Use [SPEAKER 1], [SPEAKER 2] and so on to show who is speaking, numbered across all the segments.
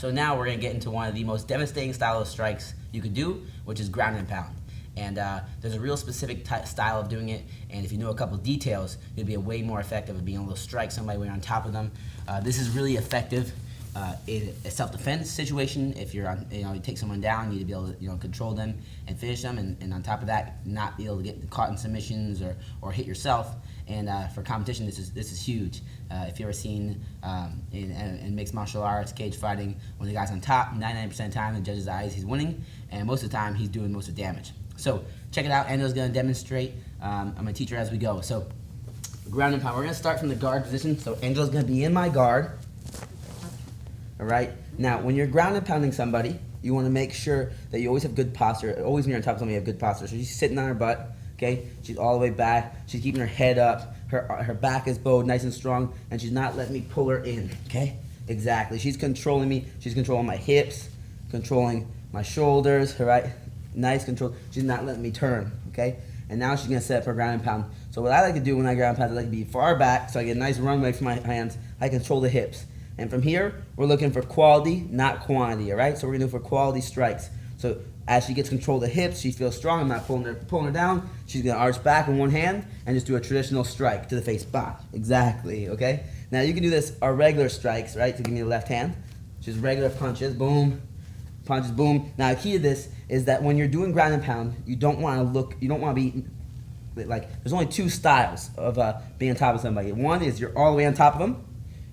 [SPEAKER 1] So now we're gonna get into one of the most devastating style of strikes you could do, which is ground and pound. And there's a real specific style of doing it, and if you know a couple details, you'll be way more effective at being able to strike somebody when you're on top of them. This is really effective in a self-defense situation. If you're on, you take someone down, you need to be able to, control them and finish them, and on top of that, not be able to get caught in submissions or hit yourself. And for competition, this is huge. If you ever seen in mixed martial arts, cage fighting, when the guy's on top, 99% of the time, the judge's eyes, he's winning, and most of the time, he's doing most of the damage. So check it out. Angel's going to demonstrate. I'm going to teach her as we go. So ground and pound. We're going to start from the guard position. So Angel's going to be in my guard. All right. Now, when you're ground and pounding somebody, you want to make sure that you always have good posture. Always when you're on top of somebody, you have good posture. So she's sitting on her butt. Okay. She's all the way back. She's keeping her head up. Her back is bowed nice and strong, and she's not letting me pull her in. Okay. Exactly. She's controlling me. She's controlling my hips, controlling my shoulders. All right. Nice control. She's not letting me turn, okay? And now she's gonna set up her ground and pound. So what I like to do when I ground and pound, I like to be far back so I get a nice runway for my hands. I control the hips. And from here, we're looking for quality, not quantity, all right? So we're gonna do for quality strikes. So as she gets control of the hips, she feels strong. I'm not pulling her down. She's gonna arch back in one hand and just do a traditional strike to the face. Bah, exactly, okay? Now you can do this, our regular strikes, right? So give me the left hand. Just regular punches, boom. Punches, boom. Now, the key to this is that when you're doing ground and pound, you don't want to be like, there's only two styles of being on top of somebody. One is you're all the way on top of them,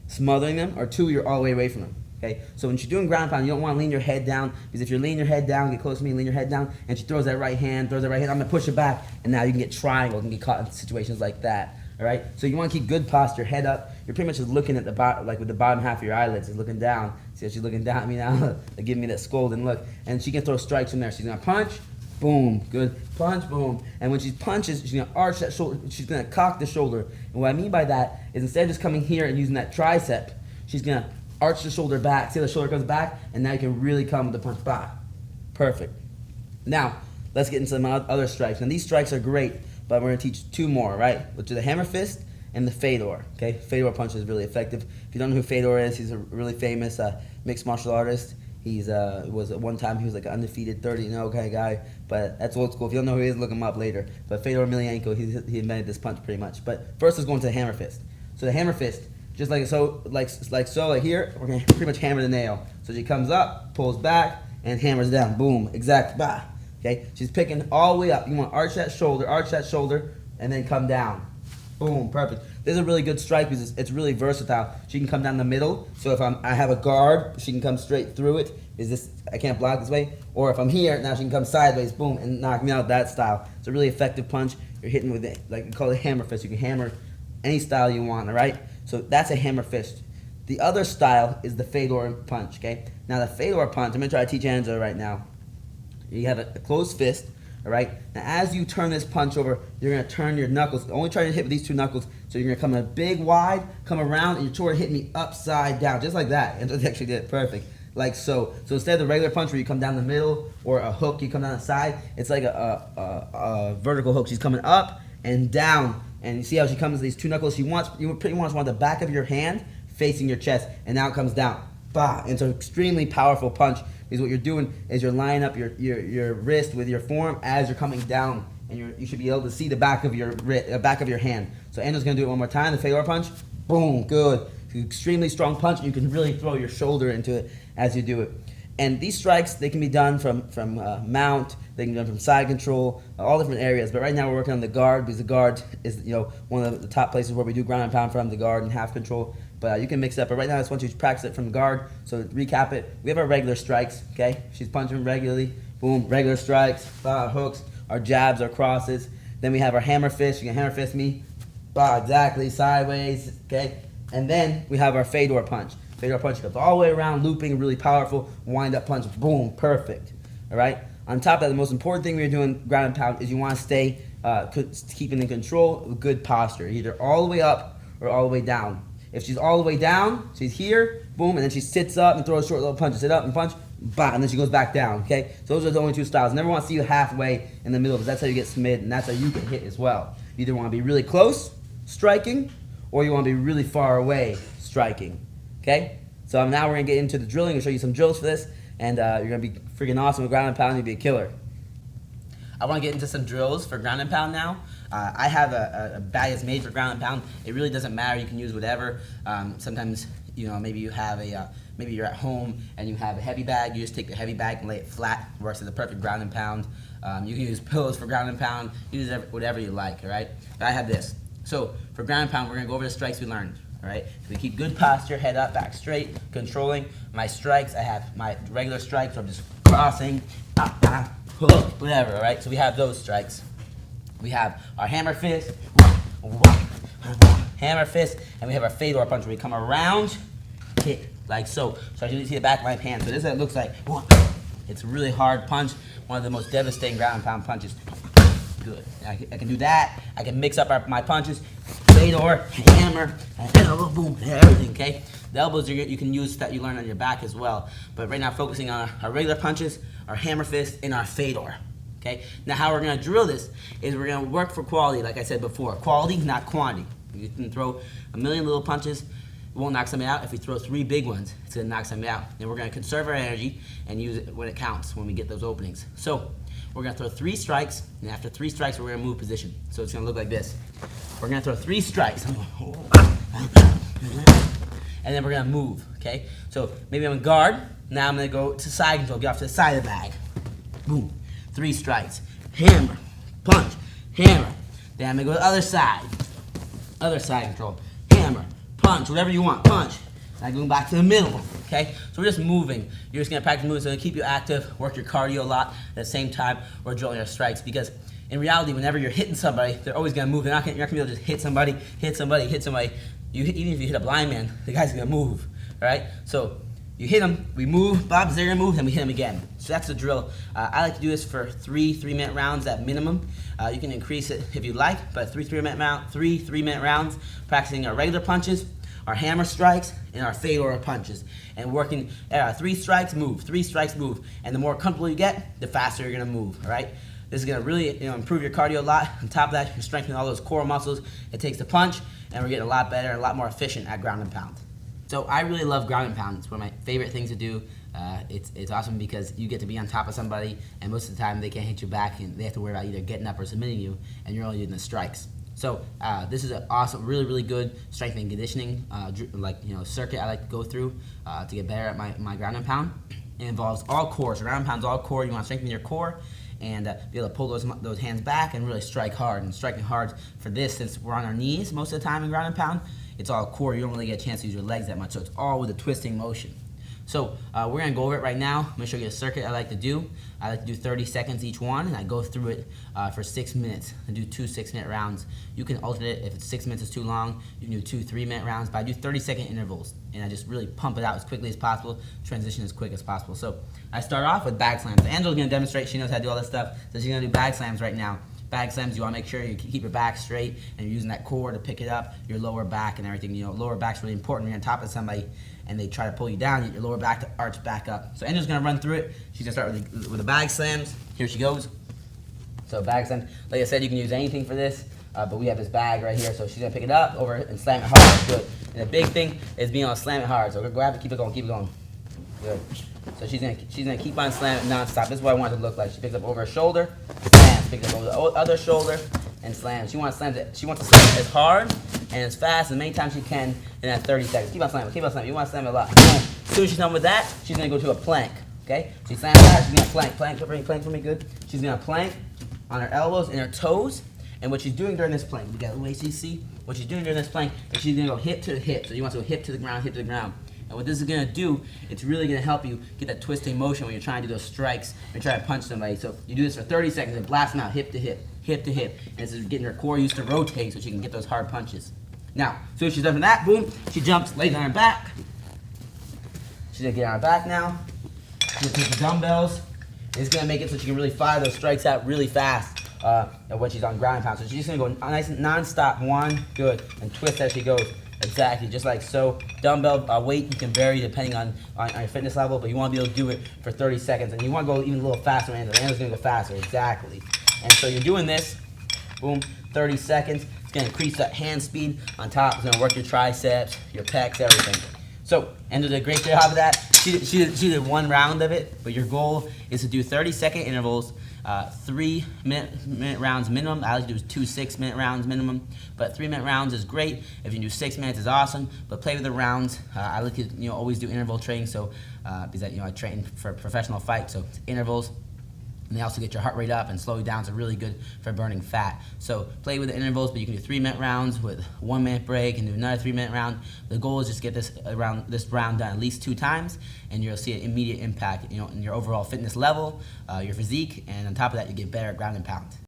[SPEAKER 1] smothering them, or two, you're all the way away from them. Okay? So when you're doing ground and pound, you don't want to lean your head down, because if you're leaning your head down, get close to me, lean your head down, and she throws that right hand, I'm going to push it back, and now you can get triangled and get caught in situations like that. All right? So you want to keep good posture, head up. You're pretty much just looking at the bottom, like with the bottom half of your eyelids, is looking down. See how she's looking down at me now? Giving me that scolding look. And she can throw strikes from there. She's going to punch, boom, good. Punch, boom. And when she punches, she's going to arch that shoulder. She's going to cock the shoulder. And what I mean by that is instead of just coming here and using that tricep, she's going to arch the shoulder back. See how the shoulder comes back? And now you can really come with the punch. Bah. Perfect. Now, let's get into some other strikes. Now, these strikes are great, but we're going to teach two more, right? Which are the hammer fist and the Fedor. Okay, Fedor punch is really effective. If you don't know who Fedor is, he's a really famous mixed martial artist. He's was at one time he was like an undefeated 30-0 kind of guy, but that's old school. If you don't know who he is, look him up later. But Fedor Emelianenko, he invented this punch pretty much. But first, let's go into the hammer fist. So the hammer fist, just like so, like here, we're gonna pretty much hammer the nail. So she comes up, pulls back, and hammers down. Boom, exact. Bah. Okay, she's picking all the way up. You want to arch that shoulder, and then come down. Boom, perfect. This is a really good strike because it's really versatile. She can come down the middle. So if I have a guard, she can come straight through it. I can't block this way. Or if I'm here, now she can come sideways, boom, and knock me out that style. It's a really effective punch. You're hitting with it, like we call it hammer fist. You can hammer any style you want, all right? So that's a hammer fist. The other style is the Fedor punch, okay? Now the Fedor punch, I'm gonna try to teach Angela right now. You have a closed fist. All right. Now, as you turn this punch over, you're gonna turn your knuckles. Only try to hit with these two knuckles. So you're gonna come in a big wide, come around, and you're trying to hit me upside down, just like that. And actually did it perfect, like so. So instead of the regular punch where you come down the middle or a hook, you come down the side. It's like a vertical hook. She's coming up and down, and you see how she comes with these two knuckles. You pretty much want the back of your hand facing your chest, and now it comes down. Bah! And it's an extremely powerful punch. Because what you're doing is you're lining up your wrist with your forearm as you're coming down, and you should be able to see the back of your hand. So Angel's gonna do it one more time. The Fedor punch, boom, good. It's an extremely strong punch, and you can really throw your shoulder into it as you do it. And these strikes, they can be done from mount, they can be done from side control, all different areas. But right now we're working on the guard, because the guard is one of the top places where we do ground and pound from, the guard and half control. But you can mix it up. But right now I just want you to practice it from the guard. So to recap it, we have our regular strikes, okay? She's punching regularly, boom, regular strikes, hooks, our jabs, our crosses. Then we have our hammer fist. You can hammer fist me, exactly, sideways, okay? And then we have our Fedor punch. Fedor punch goes all the way around, looping, really powerful, wind up punch, boom, perfect, all right? On top of that, the most important thing when you're doing ground and pound is you want to stay keeping in control with good posture, either all the way up or all the way down. If she's all the way down, she's here, boom, and then she sits up and throws short little punches. Sit up and punch, bah, and then she goes back down, okay? So those are the only two styles. Never want to see you halfway in the middle, because that's how you get smid, and that's how you get hit as well. You either want to be really close, striking, or you want to be really far away, striking, okay? So now we're gonna get into the drilling and show you some drills for this, and you're gonna be freaking awesome with ground and pound. You'll be a killer. I want to get into some drills for ground and pound now. I have a bag that's made for ground and pound. It really doesn't matter. You can use whatever. Sometimes, maybe you have maybe you're at home and you have a heavy bag. You just take the heavy bag and lay it flat. Works as a perfect ground and pound. You can use pillows for ground and pound. Use whatever you like. All right. But I have this. So for ground and pound, we're gonna go over the strikes we learned. All right. So we keep good posture, head up, back straight, controlling my strikes. I have my regular strikes, so I'm just crossing, hook, whatever. All right. So we have those strikes. We have our hammer fist, hammer fist, and we have our fedor punch where we come around, kick, like so. So as you see the back of my hand. So this is what it looks like. It's a really hard punch, one of the most devastating ground and pound punches. Good. I can do that. I can mix up my punches, fedor, hammer, and elbow, boom, everything, okay? The elbows you can use that you learn on your back as well. But right now focusing on our regular punches, our hammer fist, and our fedor. Okay. Now how we're gonna drill this is we're gonna work for quality, like I said before. Quality, not quantity. You can throw a million little punches, it won't knock somebody out. If we throw 3 big ones, it's gonna knock somebody out. And we're gonna conserve our energy and use it when it counts, when we get those openings. So we're gonna throw 3 strikes, and after 3 strikes, we're gonna move position. So it's gonna look like this. We're gonna throw 3 strikes, and then we're gonna move. Okay. So maybe I'm in guard. Now I'm gonna go to side control. Get off to the side of the bag. Boom. 3 strikes, hammer, punch, hammer. Then I'm gonna go to the other side control, hammer, punch, whatever you want, punch. Now going back to the middle, okay? So we're just moving. You're just gonna practice moving, so it'll keep you active, work your cardio a lot. At the same time, we're drilling our strikes, because in reality, whenever you're hitting somebody, they're always gonna move. You're not gonna be able to just hit somebody. Even if you hit a blind man, the guy's gonna move, all right? So you hit him, we move, Bob's there to move, and we hit him again. So that's the drill. I like to do this for 3 3-minute rounds at minimum. You can increase it if you like, but 3 3-minute rounds, practicing our regular punches, our hammer strikes, and our fedor punches. And working 3 strikes, move, 3 strikes, move. And the more comfortable you get, the faster you're gonna move, all right? This is gonna really improve your cardio a lot. On top of that, you're strengthening all those core muscles. It takes the punch, and we're getting a lot better, a lot more efficient at ground and pound. So I really love ground and pound. It's one of my favorite things to do. It's awesome because you get to be on top of somebody, and most of the time they can't hit you back, and they have to worry about either getting up or submitting you, and you're only doing the strikes. So this is an awesome, really, really good strength and conditioning circuit I like to go through to get better at my ground and pound. It involves all core. So ground and pound's all core. You want to strengthen your core and be able to pull those hands back and really strike hard. And striking hard for this, since we're on our knees most of the time in ground and pound, it's all core. You don't really get a chance to use your legs that much, so it's all with a twisting motion. So we're gonna go over it right now. I'm gonna show you a circuit I like to do. I like to do 30 seconds each one, and I go through it for 6 minutes. I do 2 6-minute rounds. You can alternate. If it's 6 minutes is too long, you can do 2 3-minute rounds, but I do 30-second intervals, and I just really pump it out as quickly as possible, transition as quick as possible. So I start off with bag slams. Angela's gonna demonstrate. She knows how to do all this stuff, so she's gonna do bag slams right now. Bag slams, you want to make sure you keep your back straight and you're using that core to pick it up, your lower back and everything. Lower back's really important when you're on top of somebody and they try to pull you down, you get your lower back to arch back up. So Angela's going to run through it. She's going to start with the bag slams. Here she goes. So bag slams, like I said, you can use anything for this, but we have this bag right here. So she's going to pick it up over and slam it hard. Good. And the big thing is being able to slam it hard. So grab it, keep it going, keep it going. Good. So she's gonna keep on slamming non-stop. This is what I want it to look like. She picks up over her shoulder, slams, picks up over the other shoulder, and slams. She wants to slam it as hard and as fast as many times she can in that 30 seconds. Keep on slamming, keep on slamming. You want to slam it a lot. As soon as she's done with that, she's gonna go to a plank. Okay? She slams that, she's gonna plank for me, good. She's gonna plank on her elbows and her toes. And what she's doing during this plank, we got a little ACC. What she's doing during this plank is she's gonna go hip to the hip. So you want to go hip to the ground, hip to the ground. And what this is going to do, it's really going to help you get that twisting motion when you're trying to do those strikes and try to punch somebody. So you do this for 30 seconds and blast them out hip to hip, hip to hip. And this is getting her core used to rotate so she can get those hard punches. Now, as soon as she's done with that, boom, she jumps, lays on her back. She's going to get on her back now. She's going to take the dumbbells. It's going to make it so she can really fire those strikes out really fast when she's on ground and pound. So she's just going to go nice and non-stop, 1, good, and twist as she goes. Exactly, just like so. Dumbbell weight you can vary depending on your fitness level, but you want to be able to do it for 30 seconds. And you want to go even a little faster, Angela's going to go faster, exactly. And so you're doing this, boom, 30 seconds. It's going to increase that hand speed on top. It's going to work your triceps, your pecs, everything. So, and did a great job of that. She did 1 round of it, but your goal is to do 30-second intervals, 3-minute rounds minimum. I like to do 2 6-minute rounds minimum, but 3-minute rounds is great. If you can do 6 minutes, is awesome. But play with the rounds. I like to always do interval training, so because I train for a professional fight, so it's intervals. And they also get your heart rate up and slow you down, so really good for burning fat. So play with the intervals, but you can do 3-minute rounds with 1-minute break and do another 3-minute round. The goal is just to get this round done at least 2 times, and you'll see an immediate impact, in your overall fitness level, your physique, and on top of that, you get better at ground and pound.